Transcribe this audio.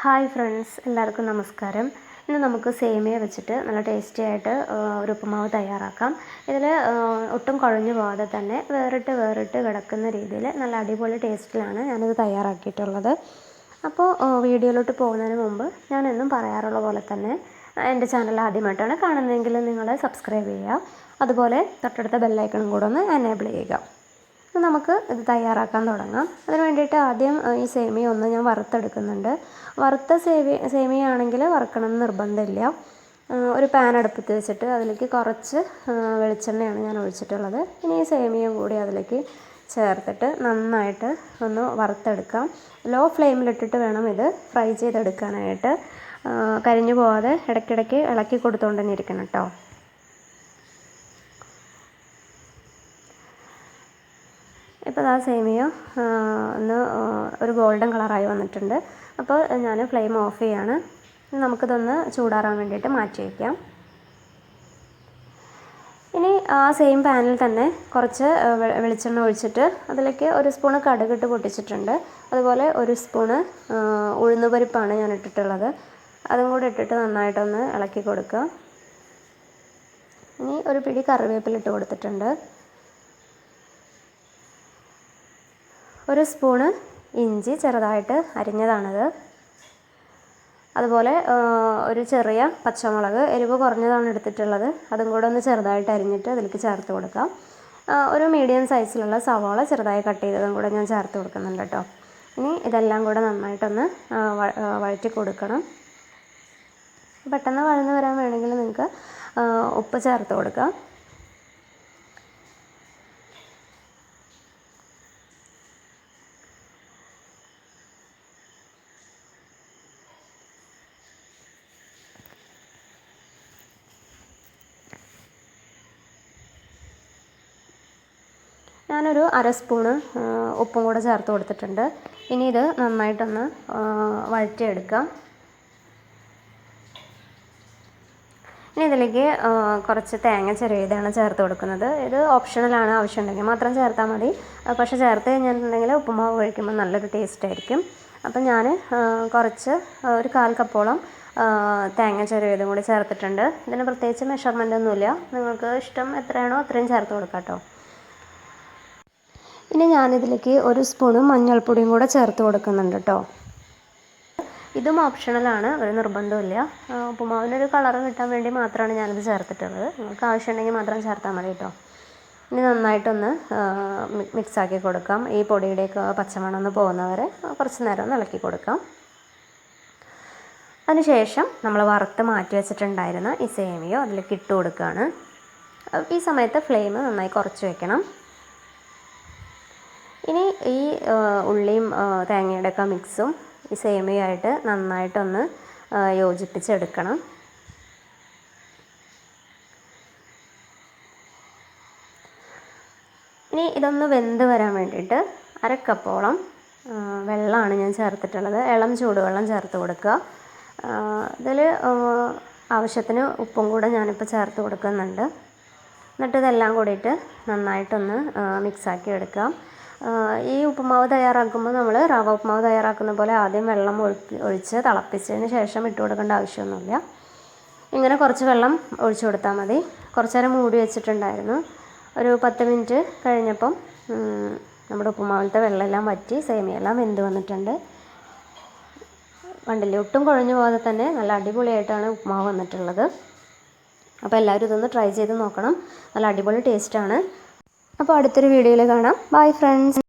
Hi friends, എല്ലാവർക്കും നമസ്കാരം. ഇന്ന് നമുക്ക് സേമിയ വെച്ചിട്ട് നല്ല ടേസ്റ്റി ആയിട്ട് ഒരു ഉപ്പുമാവ് തയ്യാറാക്കാം. ഇതിൽ ഒട്ടും കുഴഞ്ഞു പോകാതെ തന്നെ വേറിട്ട് കിടക്കുന്ന രീതിയിൽ നല്ല അടിപൊളി ടേസ്റ്റിലാണ് ഞാനിത് തയ്യാറാക്കിയിട്ടുള്ളത്. അപ്പോൾ വീഡിയോയിലോട്ട് പോകുന്നതിന് മുമ്പ് ഞാൻ എന്നും പറയാറുള്ള പോലെ തന്നെ എൻ്റെ ചാനൽ ആദ്യമായിട്ടാണ് കാണുന്നതെങ്കിൽ നിങ്ങൾ സബ്സ്ക്രൈബ് ചെയ്യുക. അതുപോലെ തൊട്ടടുത്ത ബെല്ലൈക്കണും കൂടെ ഒന്ന് എനേബിൾ ചെയ്യുക. നമുക്ക് ഇത് തയ്യാറാക്കാൻ തുടങ്ങാം. അതിന് വേണ്ടിയിട്ട് ആദ്യം ഈ സേമിയ ഒന്ന് ഞാൻ വറുത്തെടുക്കുന്നുണ്ട്. വറുത്ത സേമിയ ആണെങ്കിൽ വറുക്കണമെന്ന് നിർബന്ധമില്ല. ഒരു പാൻ അടുപ്പത്ത് വെച്ചിട്ട് അതിലേക്ക് കുറച്ച് വെളിച്ചെണ്ണയാണ് ഞാൻ ഒഴിച്ചിട്ടുള്ളത്. ഇനി ഈ സേമിയയും കൂടി അതിലേക്ക് ചേർത്തിട്ട് നന്നായിട്ട് ഒന്ന് വറുത്തെടുക്കാം. ലോ ഫ്ലെയിമിലിട്ടിട്ട് വേണം ഇത് ഫ്രൈ ചെയ്തെടുക്കാനായിട്ട്. കരിഞ്ഞു പോകാതെ ഇടയ്ക്കിടയ്ക്ക് ഇളക്കി കൊടുത്തുകൊണ്ട് തന്നെ ഇരിക്കണം കേട്ടോ. ഇപ്പോൾ ആ സേമിയ ഒന്ന് ഒരു ഗോൾഡൻ കളറായി വന്നിട്ടുണ്ട്. അപ്പോൾ ഞാൻ ഫ്ലെയിം ഓഫ് ചെയ്യാണ്. നമുക്കിതൊന്ന് ചൂടാറാൻ വേണ്ടിയിട്ട് മാറ്റി വയ്ക്കാം. ഇനി ആ സെയിം പാനിൽ തന്നെ കുറച്ച് വെളിച്ചെണ്ണ ഒഴിച്ചിട്ട് അതിലേക്ക് ഒരു സ്പൂണ് കടുകിട്ട് പൊട്ടിച്ചിട്ടുണ്ട്. അതുപോലെ ഒരു സ്പൂണ് ഉഴുന്നുപരിപ്പാണ് ഞാൻ ഇട്ടിട്ടുള്ളത്. അതും കൂടെ ഇട്ടിട്ട് നന്നായിട്ടൊന്ന് ഇളക്കി കൊടുക്കുക. ഇനി ഒരു പിടി കറിവേപ്പില ഇട്ട് കൊടുത്തിട്ടുണ്ട്. ഒരു സ്പൂണ് ഇഞ്ചി ചെറുതായിട്ട് അരിഞ്ഞതാണത്. അതുപോലെ ഒരു ചെറിയ പച്ചമുളക് എരിവ് കുറഞ്ഞതാണ് എടുത്തിട്ടുള്ളത്. അതും കൂടെ ഒന്ന് ചെറുതായിട്ട് അരിഞ്ഞിട്ട് അതിലേക്ക് ചേർത്ത് കൊടുക്കാം. ഒരു മീഡിയം സൈസിലുള്ള സവാള ചെറുതായി കട്ട് ചെയ്തതും കൂടെ ഞാൻ ചേർത്ത് കൊടുക്കുന്നുണ്ട് കേട്ടോ. ഇനി ഇതെല്ലാം കൂടെ നന്നായിട്ടൊന്ന് വഴറ്റി കൊടുക്കണം. പെട്ടെന്ന് വഴന്ന് വരാൻ വേണമെങ്കിൽ നിങ്ങൾക്ക് ഉപ്പ് ചേർത്ത് കൊടുക്കാം. ഞാനൊരു അര സ്പൂണ് ഉപ്പും കൂടെ ചേർത്ത് കൊടുത്തിട്ടുണ്ട്. ഇനി ഇത് നന്നായിട്ടൊന്ന് വഴറ്റിയെടുക്കാം. ഇനി ഇതിലേക്ക് കുറച്ച് തേങ്ങ ചിരവിയതാണ് ചേർത്ത് കൊടുക്കുന്നത്. ഇത് ഓപ്ഷണലാണ്, ആവശ്യമുണ്ടെങ്കിൽ മാത്രം ചേർത്താൽ മതി. പക്ഷേ ചേർത്ത് കഴിഞ്ഞിട്ടുണ്ടെങ്കിൽ ഉപ്പുമാവ് കഴിക്കുമ്പോൾ നല്ലൊരു ടേസ്റ്റ് ആയിരിക്കും. അപ്പം ഞാൻ കുറച്ച് ഒരു 1/4 കപ്പോളം തേങ്ങ ചിരവിയതും കൂടി ചേർത്തിട്ടുണ്ട്. ഇതിന് പ്രത്യേകിച്ച് മെഷർമെൻ്റ് ഒന്നുമില്ല. നിങ്ങൾക്ക് ഇഷ്ടം എത്രയാണോ അത്രയും ചേർത്ത് കൊടുക്കാം കേട്ടോ. ഇനി ഞാനിതിലേക്ക് ഒരു സ്പൂണ് മഞ്ഞൾപ്പൊടിയും കൂടെ ചേർത്ത് കൊടുക്കുന്നുണ്ട് കേട്ടോ. ഇതും ഓപ്ഷണലാണ്, ഒരു നിർബന്ധമില്ല. ഉപ്പുമാവിനൊരു കളറ് കിട്ടാൻ വേണ്ടി മാത്രമാണ് ഞാനിത് ചേർത്തിട്ടുള്ളത്. നിങ്ങൾക്ക് ആവശ്യമുണ്ടെങ്കിൽ മാത്രം ചേർത്താൽ മതി കേട്ടോ. ഇനി നന്നായിട്ടൊന്ന് മിക്സാക്കി കൊടുക്കാം. ഈ പൊടിയുടെയൊക്കെ പച്ചമണം ഒന്ന് പോകുന്നവരെ കുറച്ച് നേരം ഒന്ന് ഇളക്കി കൊടുക്കാം. അതിനുശേഷം നമ്മൾ വറുത്ത് മാറ്റി വെച്ചിട്ടുണ്ടായിരുന്ന ഈ സേമിയ അതിലേക്ക് ഇട്ട് കൊടുക്കുകയാണ്. ഈ സമയത്ത് ഫ്ലെയിം നന്നായി കുറച്ച് വെക്കണം. ഇനി ഈ ഉള്ളിയും തേങ്ങയുടെയൊക്കെ മിക്സും ഈ സേമിയയായിട്ട് നന്നായിട്ടൊന്ന് യോജിപ്പിച്ചെടുക്കണം. ഇനി ഇതൊന്ന് വെന്ത് വരാൻ വേണ്ടിയിട്ട് 1/2 കപ്പോളം വെള്ളമാണ് ഞാൻ ചേർത്തിട്ടുള്ളത്. ഇളം ചൂടുവെള്ളം ചേർത്ത് കൊടുക്കുക. ഇതിൽ ആവശ്യത്തിന് ഉപ്പും കൂടെ ഞാനിപ്പോൾ ചേർത്ത് കൊടുക്കുന്നുണ്ട്. എന്നിട്ട് ഇതെല്ലാം കൂടിയിട്ട് നന്നായിട്ടൊന്ന് മിക്സാക്കി എടുക്കാം. ഈ ഉപ്പുമാവ് തയ്യാറാക്കുമ്പോൾ നമ്മൾ റവ ഉപ്പുമാവ് തയ്യാറാക്കുന്ന പോലെ ആദ്യം വെള്ളം ഒഴിച്ച് തിളപ്പിച്ചതിന് ശേഷം ഇട്ട് കൊടുക്കേണ്ട ആവശ്യമൊന്നുമില്ല. ഇങ്ങനെ കുറച്ച് വെള്ളം ഒഴിച്ചു കൊടുത്താൽ മതി. കുറച്ച് നേരം മൂടി വെച്ചിട്ടുണ്ടായിരുന്നു. ഒരു 10 മിനിറ്റ് കഴിഞ്ഞപ്പം നമ്മുടെ ഉപ്പുമാവിലത്തെ വെള്ളമെല്ലാം വറ്റി സേമിയെല്ലാം വെന്ത് വന്നിട്ടുണ്ട്. കണ്ടില്ലേ, ഒട്ടും കുഴഞ്ഞു പോകാതെ തന്നെ നല്ല അടിപൊളിയായിട്ടാണ് ഉപ്പുമാവ് വന്നിട്ടുള്ളത്. അപ്പോൾ എല്ലാവരും ഇതൊന്ന് ട്രൈ ചെയ്ത് നോക്കണം. നല്ല അടിപൊളി ടേസ്റ്റാണ്. അപ്പോൾ അടുത്തൊരു വീഡിയോയിൽ കാണാം. Bye friends.